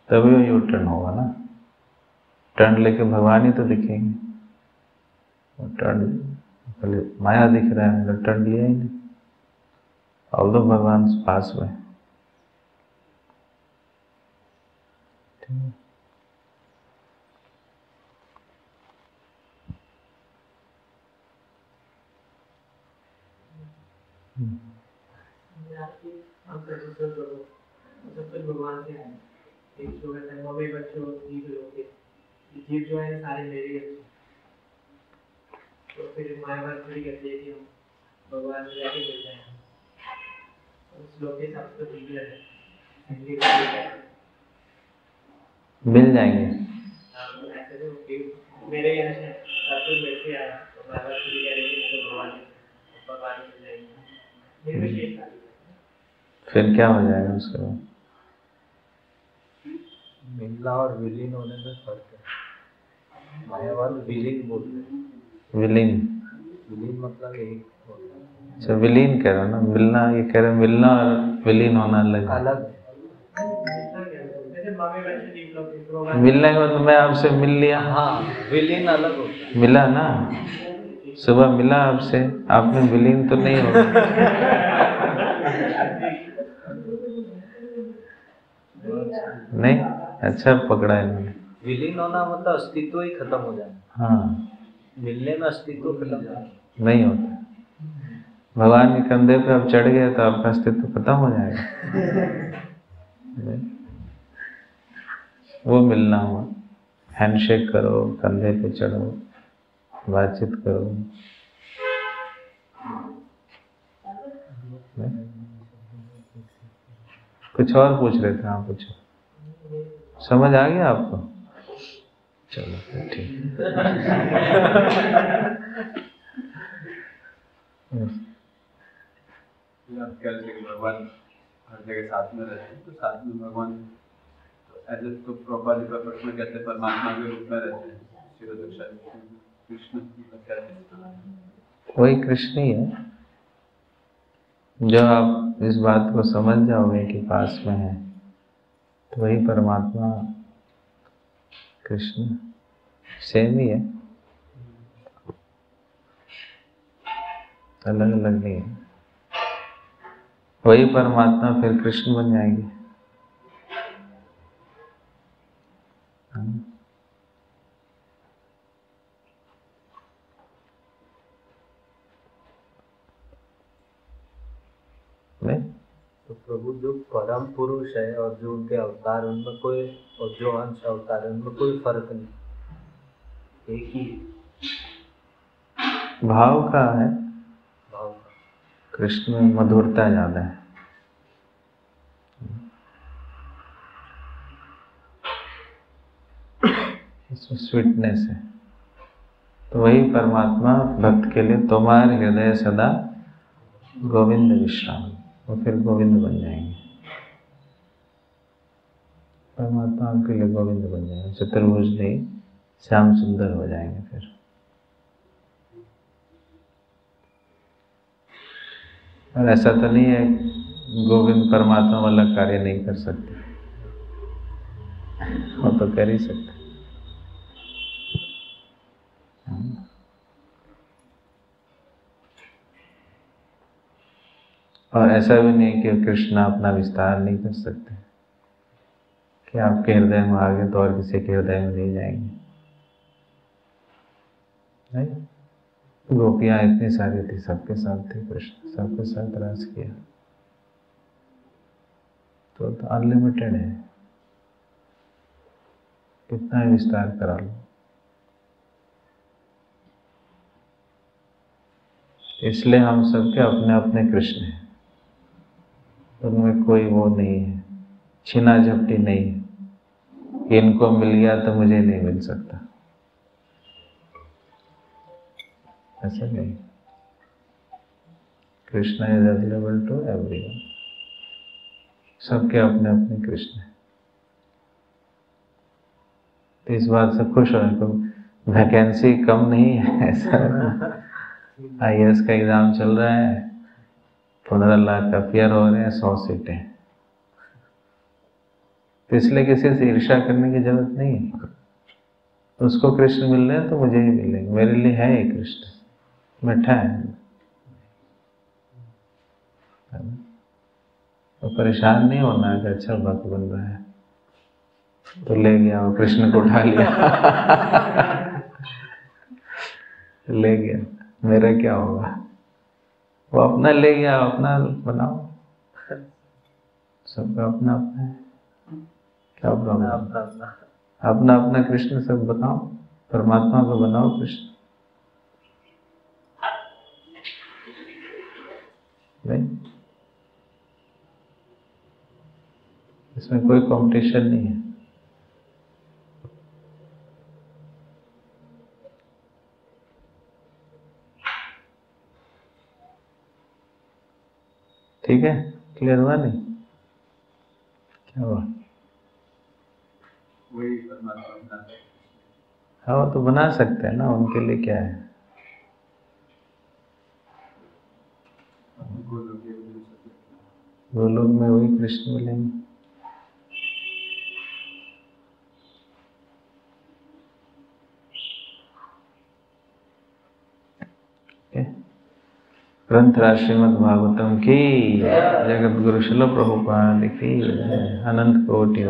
तभी वो यू टर्न होगा ना। टर्न लेके भगवान ही तो दिखेंगे, टर्न पहले माया दिख रहा है, मतलब टर्न लिया ही नहीं, और तो भगवान पास में। भगवान से आए, एक जो कहता है मम्मी बच्चों जीव लोग, जीव जो है सारे मेरे हैं। तो फिर मायावाद थोड़ी कहती है कि हम भगवान से जाके मिल जाए, उस लोग के साथ तो जीव है मिल जाएंगे। ऐसे तो मेरे यहाँ से सब कुछ बैठे आया, तो मायावाद थोड़ी कह रही है तो भगवान मिल जाएंगे, निर्विशेष। फिर क्या हो जाएगा उसके बाद? मिलना और विलीन होने में फर्क है। मायावाद विलीन बोलते हैं। विलीन, विलीन मतलब एक होता है। अच्छा विलीन कह रहा हूँ ना, मिलना ये कह रहे, मिलना और विलीन होना अलग है। अलग मिलने के मतलब मैं आपसे मिल लिया, हाँ, विलीन अलग होता है। मिला ना, सुबह मिला आपसे, आपने विलीन तो नहीं होगा। नहीं, अच्छा पकड़ा इन्होंने। विलीन होना मतलब अस्तित्व ही खत्म हो जाना। हाँ, मिलने में अस्तित्व खत्म नहीं होता। भगवान के कंधे पे आप चढ़ गए तो आपका अस्तित्व खत्म हो जाएगा। वो मिलना हुआ, हैंडशेक करो, कंधे पे चढ़ो, बातचीत करो। कुछ और पूछ रहे थे आप? पूछो, समझ आ गया आपको? चलो फिर ठीक। भगवान हर जगह साथ में रहते हैं, तो साथ में भगवान ऐसे तो प्रभुपाद जी प्रकट में कहते हैं परमात्मा के रूप में रहते हैं, कृष्ण वही कृष्ण ही है। जब आप इस बात को समझ जाओगे कि पास में है, तो वही परमात्मा कृष्ण सेम ही है, अलग अलग नहीं है। वही परमात्मा फिर कृष्ण बन जाएंगे। नहीं? तो प्रभु जो परम पुरुष है और जो उनके अवतार, उनमें कोई, और जो अंश अवतार है उनमें कोई फर्क नहीं, एक ही भाव का है। भाव का। कृष्ण में मधुरता ज्यादा है। इसमें स्वीटनेस है। तो वही परमात्मा भक्त के लिए तुम्हारे हृदय सदा गोविंद विश्राम, वो फिर गोविंद बन जाएंगे। परमात्मा आपके लिए गोविंद बन जाएंगे, चतुर्भुज नहीं, श्याम सुंदर हो जाएंगे फिर। और ऐसा तो नहीं है गोविंद परमात्मा वाला कार्य नहीं कर सकते, वो तो कर ही सकते। और ऐसा भी नहीं कि कृष्ण अपना विस्तार नहीं कर सकते, कि आपके हृदय में आगे तो और किसी के हृदय में नहीं जाएंगे। नहीं, गोपियां इतनी सारी थी, सबके साथ थे कृष्ण, सबके साथ रास किया, तो अनलिमिटेड है, कितना विस्तार करा लो। इसलिए हम सबके अपने अपने कृष्ण हैं, उनमें कोई वो नहीं है, छीना झपटी नहीं है, इनको मिल गया तो मुझे नहीं मिल सकता, ऐसा नहीं। Krishna is available to everyone, सबके अपने अपने कृष्ण हैं। तो इस बात से खुश हो, वैकेंसी कम नहीं है ऐसा। IAS का एग्जाम चल रहा है, 15 लाख का फेयर हो रहे हैं, 100 सीटें, तो इसलिए किसी से ईर्ष्या करने की जरूरत नहीं है। उसको कृष्ण मिल रहे हैं तो मुझे ही मिलेंगे, मेरे लिए है ये कृष्ण, बैठा है। तो परेशान नहीं होना कि अच्छा भक्त बन रहा है तो ले गया वो कृष्ण को उठा लिया ले गया, मेरा क्या होगा? वो अपना ले गया, अपना बनाओ, सबका अपना अपना है, क्या प्रॉब्लम? अपना अपना कृष्ण सब बताओ, परमात्मा को बनाओ कृष्ण। नहीं, इसमें कोई कंपटीशन नहीं है। ठीक है, क्लियर हुआ नहीं? क्या हुआ? वही परमात्मा बना, हाँ वो तो बना सकते हैं ना, उनके लिए क्या है। गोलोक में वही कृष्ण मिलेंगे। ग्रंथ श्रीमद् भागवतम की, जगत गुरु शिल प्रभुपाद की, अनंत कोटि।